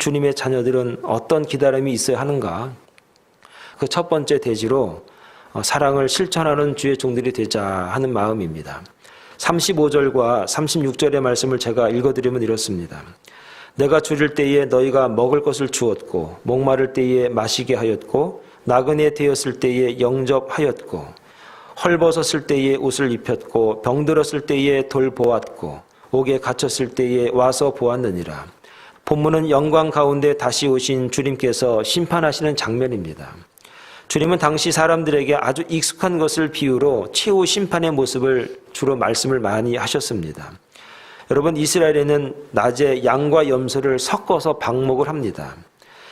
주님의 자녀들은 어떤 기다림이 있어야 하는가? 그 첫 번째 대지로 사랑을 실천하는 주의 종들이 되자 하는 마음입니다. 35절과 36절의 말씀을 제가 읽어드리면 이렇습니다. 내가 줄일 때에 너희가 먹을 것을 주었고 목마를 때에 마시게 하였고 나그네 되었을 때에 영접하였고 헐벗었을 때에 옷을 입혔고 병들었을 때에 돌보았고 옥에 갇혔을 때에 와서 보았느니라. 본문은 영광 가운데 다시 오신 주님께서 심판하시는 장면입니다. 주님은 당시 사람들에게 아주 익숙한 것을 비유로 최후 심판의 모습을 주로 말씀을 많이 하셨습니다. 여러분, 이스라엘에는 낮에 양과 염소를 섞어서 방목을 합니다.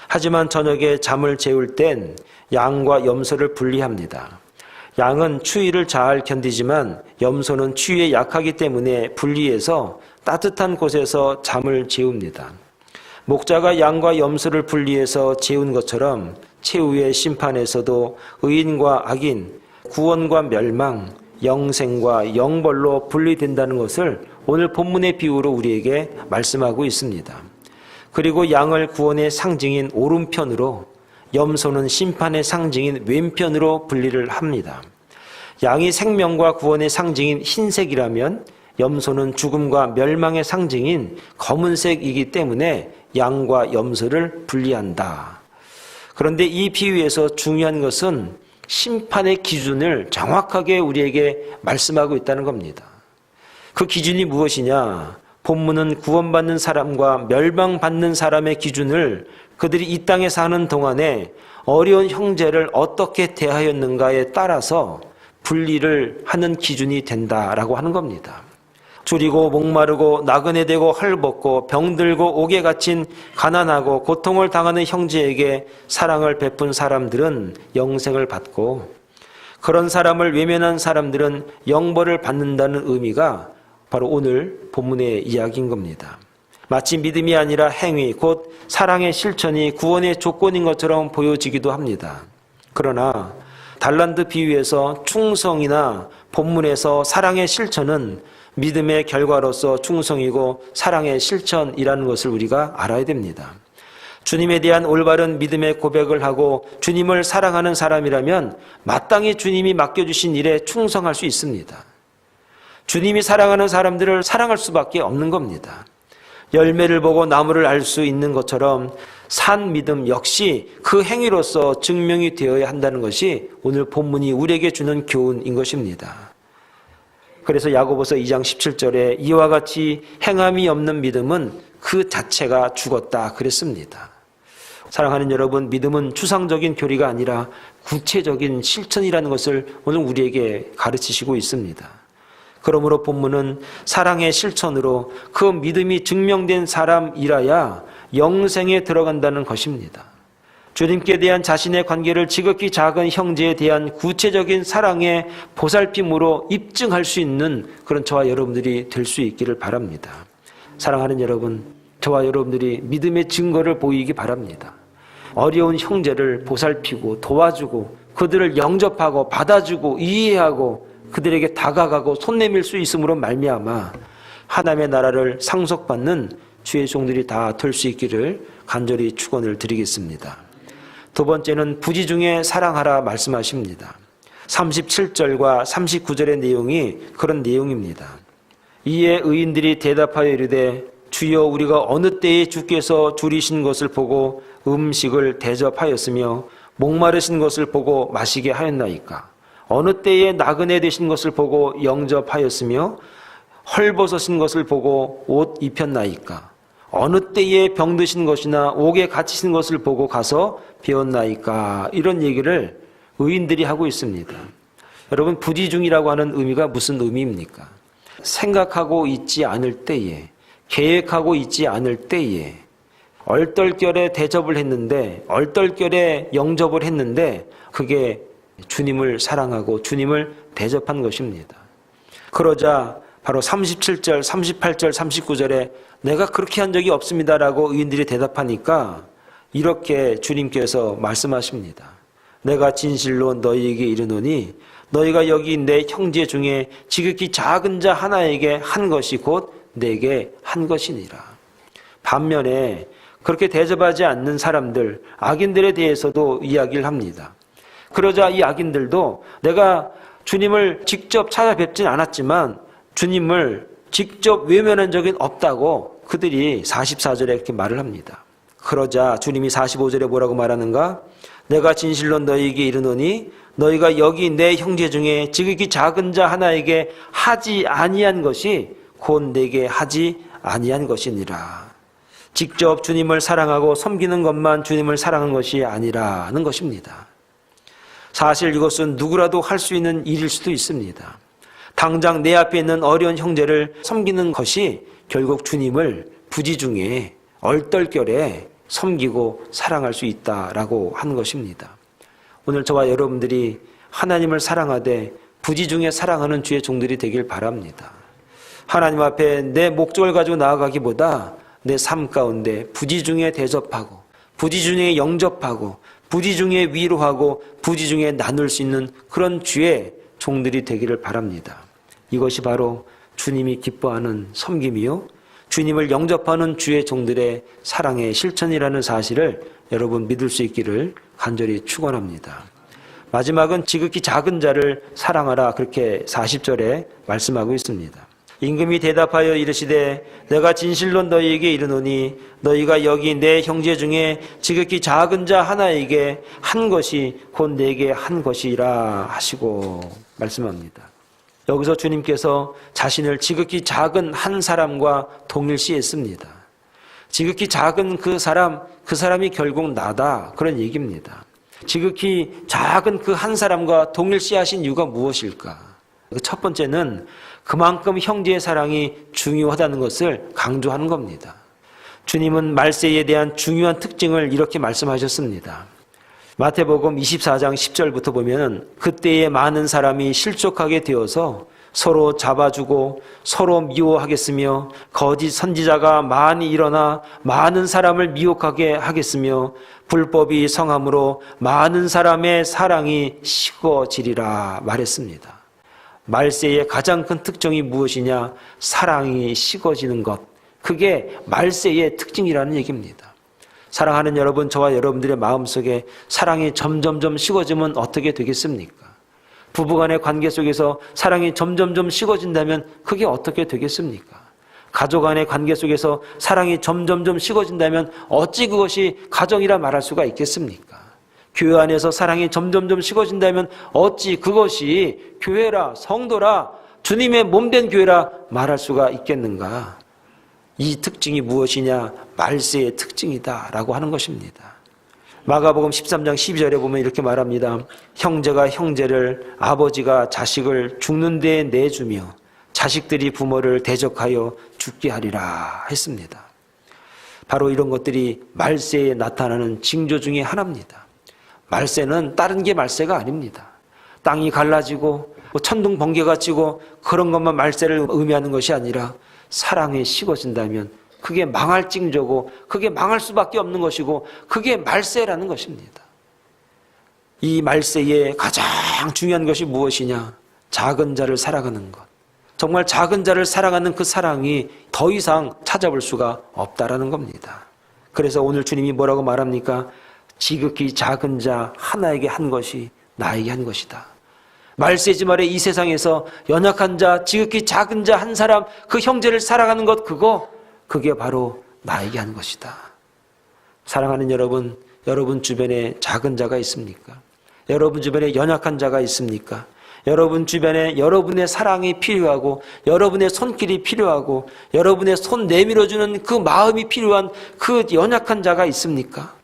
하지만 저녁에 잠을 재울 땐 양과 염소를 분리합니다. 양은 추위를 잘 견디지만 염소는 추위에 약하기 때문에 분리해서 따뜻한 곳에서 잠을 재웁니다. 목자가 양과 염소를 분리해서 재운 것처럼 최후의 심판에서도 의인과 악인, 구원과 멸망, 영생과 영벌로 분리된다는 것을 오늘 본문의 비유로 우리에게 말씀하고 있습니다. 그리고 양을 구원의 상징인 오른편으로, 염소는 심판의 상징인 왼편으로 분리를 합니다. 양이 생명과 구원의 상징인 흰색이라면 염소는 죽음과 멸망의 상징인 검은색이기 때문에 양과 염소를 분리한다. 그런데 이 비유에서 중요한 것은 심판의 기준을 정확하게 우리에게 말씀하고 있다는 겁니다. 그 기준이 무엇이냐? 본문은 구원받는 사람과 멸망받는 사람의 기준을 그들이 이 땅에 사는 동안에 어려운 형제를 어떻게 대하였는가에 따라서 분리를 하는 기준이 된다라고 하는 겁니다. 줄이고 목마르고 나그네 되고 헐벗고 병들고 옥에 갇힌 가난하고 고통을 당하는 형제에게 사랑을 베푼 사람들은 영생을 받고, 그런 사람을 외면한 사람들은 영벌을 받는다는 의미가 바로 오늘 본문의 이야기인 겁니다. 마치 믿음이 아니라 행위, 곧 사랑의 실천이 구원의 조건인 것처럼 보여지기도 합니다. 그러나 달란트 비유에서 충성이나 본문에서 사랑의 실천은 믿음의 결과로서 충성이고 사랑의 실천이라는 것을 우리가 알아야 됩니다. 주님에 대한 올바른 믿음의 고백을 하고 주님을 사랑하는 사람이라면 마땅히 주님이 맡겨주신 일에 충성할 수 있습니다. 주님이 사랑하는 사람들을 사랑할 수밖에 없는 겁니다. 열매를 보고 나무를 알 수 있는 것처럼 산 믿음 역시 그 행위로서 증명이 되어야 한다는 것이 오늘 본문이 우리에게 주는 교훈인 것입니다. 그래서 야고보서 2장 17절에 이와 같이 행함이 없는 믿음은 그 자체가 죽었다 그랬습니다. 사랑하는 여러분, 믿음은 추상적인 교리가 아니라 구체적인 실천이라는 것을 오늘 우리에게 가르치시고 있습니다. 그러므로 본문은 사랑의 실천으로 그 믿음이 증명된 사람이라야 영생에 들어간다는 것입니다. 주님께 대한 자신의 관계를 지극히 작은 형제에 대한 구체적인 사랑의 보살핌으로 입증할 수 있는 그런 저와 여러분들이 될 수 있기를 바랍니다. 사랑하는 여러분, 저와 여러분들이 믿음의 증거를 보이기 바랍니다. 어려운 형제를 보살피고 도와주고 그들을 영접하고 받아주고 이해하고 그들에게 다가가고 손 내밀 수 있음으로 말미암아 하나님의 나라를 상속받는 주의 종들이 다 될 수 있기를 간절히 축원을 드리겠습니다. 두 번째는 부지 중에 사랑하라 말씀하십니다. 37절과 39절의 내용이 그런 내용입니다. 이에 의인들이 대답하여 이르되 주여 우리가 어느 때에 주께서 줄이신 것을 보고 음식을 대접하였으며 목마르신 것을 보고 마시게 하였나이까? 어느 때에 나그네 되신 것을 보고 영접하였으며 헐벗으신 것을 보고 옷 입혔나이까? 어느 때에 병드신 것이나 옥에 갇히신 것을 보고 가서 배웠나이까? 이런 얘기를 의인들이 하고 있습니다. 여러분, 부지 중이라고 하는 의미가 무슨 의미입니까? 생각하고 있지 않을 때에, 계획하고 있지 않을 때에 얼떨결에 대접을 했는데, 얼떨결에 영접을 했는데 그게 주님을 사랑하고 주님을 대접한 것입니다. 그러자 바로 37절, 38절, 39절에 내가 그렇게 한 적이 없습니다라고 의인들이 대답하니까 이렇게 주님께서 말씀하십니다. 내가 진실로 너희에게 이르노니 너희가 여기 내 형제 중에 지극히 작은 자 하나에게 한 것이 곧 내게 한 것이니라. 반면에 그렇게 대접하지 않는 사람들, 악인들에 대해서도 이야기를 합니다. 그러자 이 악인들도 내가 주님을 직접 찾아뵙진 않았지만 주님을 직접 외면한 적은 없다고 그들이 44절에 이렇게 말을 합니다. 그러자 주님이 45절에 뭐라고 말하는가? 내가 진실로 너희에게 이르노니 너희가 여기 내 형제 중에 지극히 작은 자 하나에게 하지 아니한 것이 곧 내게 하지 아니한 것이니라. 직접 주님을 사랑하고 섬기는 것만 주님을 사랑하는 것이 아니라는 것입니다. 사실 이것은 누구라도 할 수 있는 일일 수도 있습니다. 당장 내 앞에 있는 어려운 형제를 섬기는 것이 결국 주님을 부지중에 얼떨결에 섬기고 사랑할 수 있다라고 하는 것입니다. 오늘 저와 여러분들이 하나님을 사랑하되 부지중에 사랑하는 주의 종들이 되길 바랍니다. 하나님 앞에 내 목적을 가지고 나아가기보다 내 삶 가운데 부지중에 대접하고 부지중에 영접하고 부지중에 위로하고 부지중에 나눌 수 있는 그런 주의 종들이 되기를 바랍니다. 이것이 바로 주님이 기뻐하는 섬김이요 주님을 영접하는 주의 종들의 사랑의 실천이라는 사실을 여러분 믿을 수 있기를 간절히 축원합니다. 마지막은 지극히 작은 자를 사랑하라 그렇게 40절에 말씀하고 있습니다. 임금이 대답하여 이르시되 내가 진실로 너희에게 이르노니 너희가 여기 내 형제 중에 지극히 작은 자 하나에게 한 것이 곧 내게 한 것이라 하시고 말씀합니다. 여기서 주님께서 자신을 지극히 작은 한 사람과 동일시했습니다. 지극히 작은 그 사람이 결국 나다 그런 얘기입니다. 지극히 작은 그 한 사람과 동일시하신 이유가 무엇일까? 첫 번째는 그만큼 형제의 사랑이 중요하다는 것을 강조하는 겁니다. 주님은 말세에 대한 중요한 특징을 이렇게 말씀하셨습니다. 마태복음 24장 10절부터 보면 그때에 많은 사람이 실족하게 되어서 서로 잡아주고 서로 미워하겠으며 거짓 선지자가 많이 일어나 많은 사람을 미혹하게 하겠으며 불법이 성함으로 많은 사람의 사랑이 식어지리라 말했습니다. 말세의 가장 큰 특징이 무엇이냐? 사랑이 식어지는 것. 그게 말세의 특징이라는 얘기입니다. 사랑하는 여러분, 저와 여러분들의 마음속에 사랑이 점점점 식어지면 어떻게 되겠습니까? 부부간의 관계 속에서 사랑이 점점점 식어진다면 그게 어떻게 되겠습니까? 가족 간의 관계 속에서 사랑이 점점점 식어진다면 어찌 그것이 가정이라 말할 수가 있겠습니까? 교회 안에서 사랑이 점점점 식어진다면 어찌 그것이 교회라 성도라 주님의 몸된 교회라 말할 수가 있겠는가? 이 특징이 무엇이냐? 말세의 특징이다라고 하는 것입니다. 마가복음 13장 12절에 보면 이렇게 말합니다. 형제가 형제를 아버지가 자식을 죽는 데에 내주며 자식들이 부모를 대적하여 죽게 하리라 했습니다. 바로 이런 것들이 말세에 나타나는 징조 중에 하나입니다. 말세는 다른 게 말세가 아닙니다. 땅이 갈라지고 천둥 번개가 치고 그런 것만 말세를 의미하는 것이 아니라 사랑이 식어진다면 그게 망할 징조고 그게 망할 수밖에 없는 것이고 그게 말세라는 것입니다. 이 말세의 가장 중요한 것이 무엇이냐? 작은 자를 사랑하는 것. 정말 작은 자를 사랑하는 그 사랑이 더 이상 찾아볼 수가 없다라는 겁니다. 그래서 오늘 주님이 뭐라고 말합니까? 지극히 작은 자 하나에게 한 것이 나에게 한 것이다. 말세지 말에 이 세상에서 연약한 자, 지극히 작은 자 한 사람, 그 형제를 사랑하는 것, 그게 바로 나에게 한 것이다. 사랑하는 여러분, 여러분 주변에 작은 자가 있습니까? 여러분 주변에 연약한 자가 있습니까? 여러분 주변에 여러분의 사랑이 필요하고 여러분의 손길이 필요하고 여러분의 손 내밀어주는 그 마음이 필요한 그 연약한 자가 있습니까?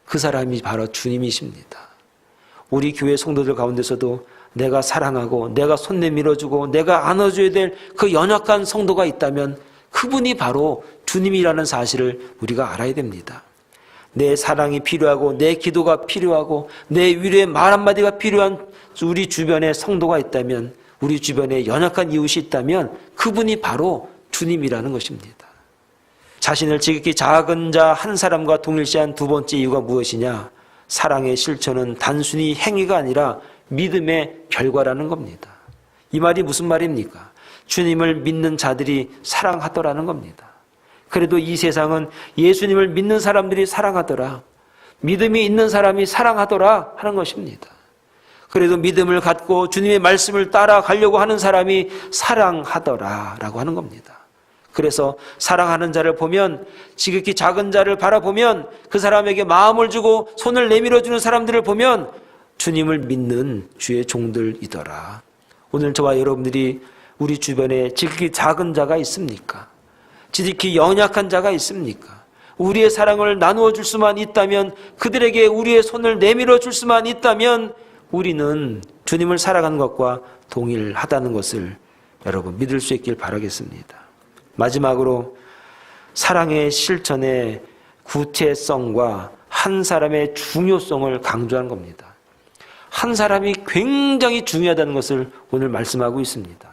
그 사람이 바로 주님이십니다. 우리 교회 성도들 가운데서도 내가 사랑하고 내가 손 내밀어주고 내가 안아줘야 될 그 연약한 성도가 있다면 그분이 바로 주님이라는 사실을 우리가 알아야 됩니다. 내 사랑이 필요하고 내 기도가 필요하고 내 위로의 말 한마디가 필요한 우리 주변에 성도가 있다면, 우리 주변에 연약한 이웃이 있다면 그분이 바로 주님이라는 것입니다. 자신을 지극히 작은 자 한 사람과 동일시한 두 번째 이유가 무엇이냐? 사랑의 실천은 단순히 행위가 아니라 믿음의 결과라는 겁니다. 이 말이 무슨 말입니까? 주님을 믿는 자들이 사랑하더라는 겁니다. 그래도 이 세상은 예수님을 믿는 사람들이 사랑하더라, 믿음이 있는 사람이 사랑하더라 하는 것입니다. 그래도 믿음을 갖고 주님의 말씀을 따라가려고 하는 사람이 사랑하더라라고 하는 겁니다. 그래서 사랑하는 자를 보면, 지극히 작은 자를 바라보면, 그 사람에게 마음을 주고 손을 내밀어주는 사람들을 보면 주님을 믿는 주의 종들이더라. 오늘 저와 여러분들이 우리 주변에 지극히 작은 자가 있습니까? 지극히 연약한 자가 있습니까? 우리의 사랑을 나누어 줄 수만 있다면, 그들에게 우리의 손을 내밀어 줄 수만 있다면 우리는 주님을 사랑하는 것과 동일하다는 것을 여러분 믿을 수 있길 바라겠습니다. 마지막으로 사랑의 실천의 구체성과 한 사람의 중요성을 강조한 겁니다. 한 사람이 굉장히 중요하다는 것을 오늘 말씀하고 있습니다.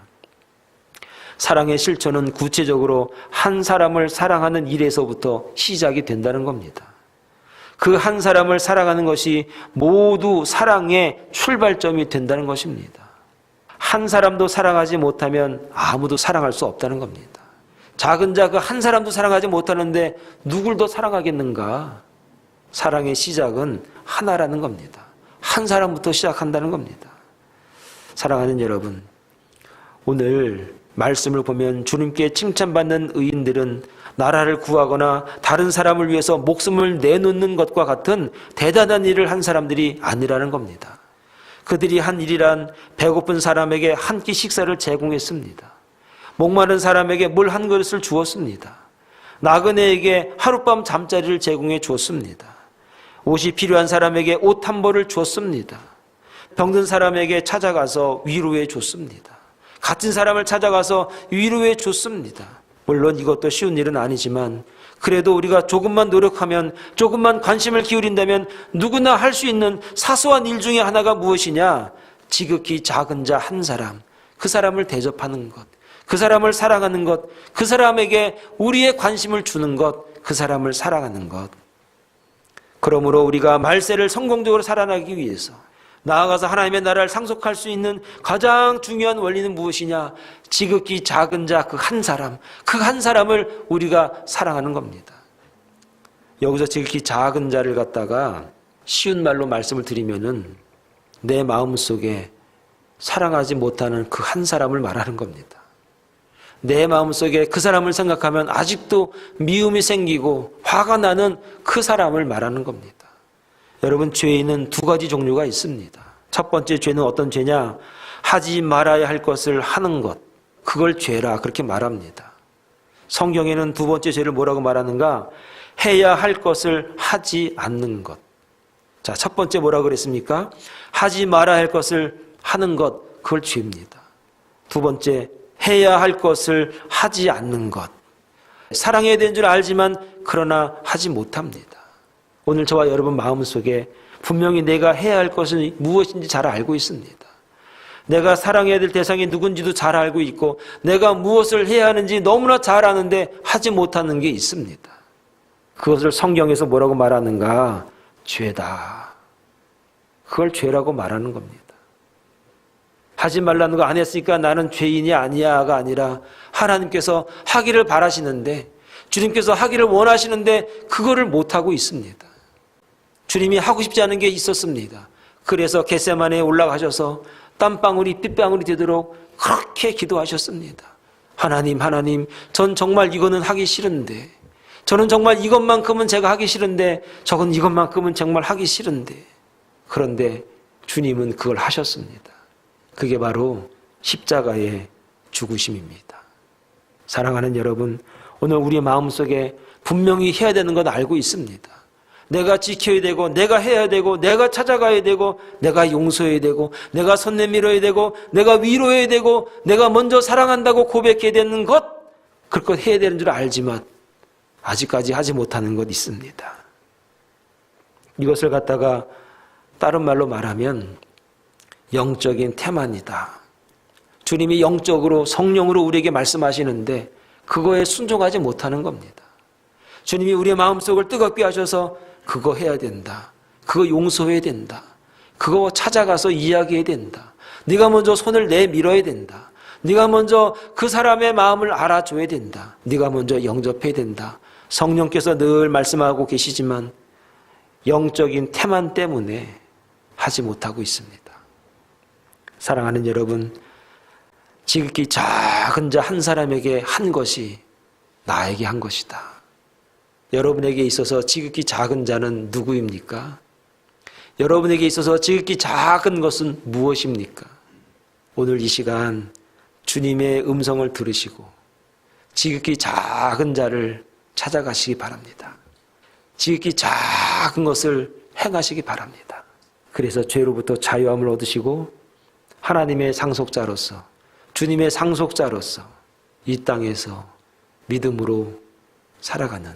사랑의 실천은 구체적으로 한 사람을 사랑하는 일에서부터 시작이 된다는 겁니다. 그 한 사람을 사랑하는 것이 모두 사랑의 출발점이 된다는 것입니다. 한 사람도 사랑하지 못하면 아무도 사랑할 수 없다는 겁니다. 작은 자 그 한 사람도 사랑하지 못하는데 누굴 더 사랑하겠는가? 사랑의 시작은 하나라는 겁니다. 한 사람부터 시작한다는 겁니다. 사랑하는 여러분, 오늘 말씀을 보면 주님께 칭찬받는 의인들은 나라를 구하거나 다른 사람을 위해서 목숨을 내놓는 것과 같은 대단한 일을 한 사람들이 아니라는 겁니다. 그들이 한 일이란 배고픈 사람에게 한 끼 식사를 제공했습니다. 목마른 사람에게 물 한 그릇을 주었습니다. 나그네에게 하룻밤 잠자리를 제공해 주었습니다. 옷이 필요한 사람에게 옷 한 벌을 주었습니다. 병든 사람에게 찾아가서 위로해 줬습니다. 갇힌 사람을 찾아가서 위로해 줬습니다. 물론 이것도 쉬운 일은 아니지만 그래도 우리가 조금만 노력하면, 조금만 관심을 기울인다면 누구나 할 수 있는 사소한 일 중에 하나가 무엇이냐? 지극히 작은 자 한 사람, 그 사람을 대접하는 것, 그 사람을 사랑하는 것, 그 사람에게 우리의 관심을 주는 것, 그 사람을 사랑하는 것. 그러므로 우리가 말세를 성공적으로 살아나기 위해서, 나아가서 하나님의 나라를 상속할 수 있는 가장 중요한 원리는 무엇이냐? 지극히 작은 자 그 한 사람, 그 한 사람을 우리가 사랑하는 겁니다. 여기서 지극히 작은 자를 갖다가 쉬운 말로 말씀을 드리면은 내 마음속에 사랑하지 못하는 그 한 사람을 말하는 겁니다. 내 마음속에 그 사람을 생각하면 아직도 미움이 생기고 화가 나는 그 사람을 말하는 겁니다. 여러분, 죄는 두 가지 종류가 있습니다. 첫 번째 죄는 어떤 죄냐? 하지 말아야 할 것을 하는 것, 그걸 죄라 그렇게 말합니다. 성경에는 두 번째 죄를 뭐라고 말하는가? 해야 할 것을 하지 않는 것. 자, 첫 번째 뭐라고 그랬습니까? 하지 말아야 할 것을 하는 것, 그걸 죄입니다. 두 번째, 해야 할 것을 하지 않는 것. 사랑해야 되는 줄 알지만 그러나 하지 못합니다. 오늘 저와 여러분 마음속에 분명히 내가 해야 할 것은 무엇인지 잘 알고 있습니다. 내가 사랑해야 될 대상이 누군지도 잘 알고 있고 내가 무엇을 해야 하는지 너무나 잘 아는데 하지 못하는 게 있습니다. 그것을 성경에서 뭐라고 말하는가? 죄다. 그걸 죄라고 말하는 겁니다. 하지 말라는 거 안 했으니까 나는 죄인이 아니야가 아니라 하나님께서 하기를 바라시는데, 주님께서 하기를 원하시는데 그거를 못하고 있습니다. 주님이 하고 싶지 않은 게 있었습니다. 그래서 겟세마네에 올라가셔서 땀방울이 핏방울이 되도록 그렇게 기도하셨습니다. 하나님, 하나님, 전 정말 이거는 하기 싫은데, 저는 정말 이것만큼은 제가 하기 싫은데, 저건 이것만큼은 정말 하기 싫은데, 그런데 주님은 그걸 하셨습니다. 그게 바로 십자가의 죽으심입니다. 사랑하는 여러분, 오늘 우리의 마음속에 분명히 해야 되는 건 알고 있습니다. 내가 지켜야 되고, 내가 해야 되고, 내가 찾아가야 되고, 내가 용서해야 되고, 내가 손 내밀어야 되고, 내가 위로해야 되고, 내가 먼저 사랑한다고 고백해야 되는 것, 그것 해야 되는 줄 알지만 아직까지 하지 못하는 것 있습니다. 이것을 갖다가 다른 말로 말하면 영적인 태만이다. 주님이 영적으로 성령으로 우리에게 말씀하시는데 그거에 순종하지 못하는 겁니다. 주님이 우리의 마음속을 뜨겁게 하셔서 그거 해야 된다. 그거 용서해야 된다. 그거 찾아가서 이야기해야 된다. 네가 먼저 손을 내밀어야 된다. 네가 먼저 그 사람의 마음을 알아줘야 된다. 네가 먼저 영접해야 된다. 성령께서 늘 말씀하고 계시지만 영적인 태만 때문에 하지 못하고 있습니다. 사랑하는 여러분, 지극히 작은 자 한 사람에게 한 것이 나에게 한 것이다. 여러분에게 있어서 지극히 작은 자는 누구입니까? 여러분에게 있어서 지극히 작은 것은 무엇입니까? 오늘 이 시간 주님의 음성을 들으시고 지극히 작은 자를 찾아가시기 바랍니다. 지극히 작은 것을 행하시기 바랍니다. 그래서 죄로부터 자유함을 얻으시고 하나님의 상속자로서, 주님의 상속자로서 이 땅에서 믿음으로 살아가는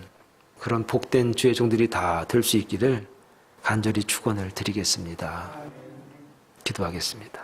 그런 복된 주의 종들이 다 될 수 있기를 간절히 축원을 드리겠습니다. 기도하겠습니다.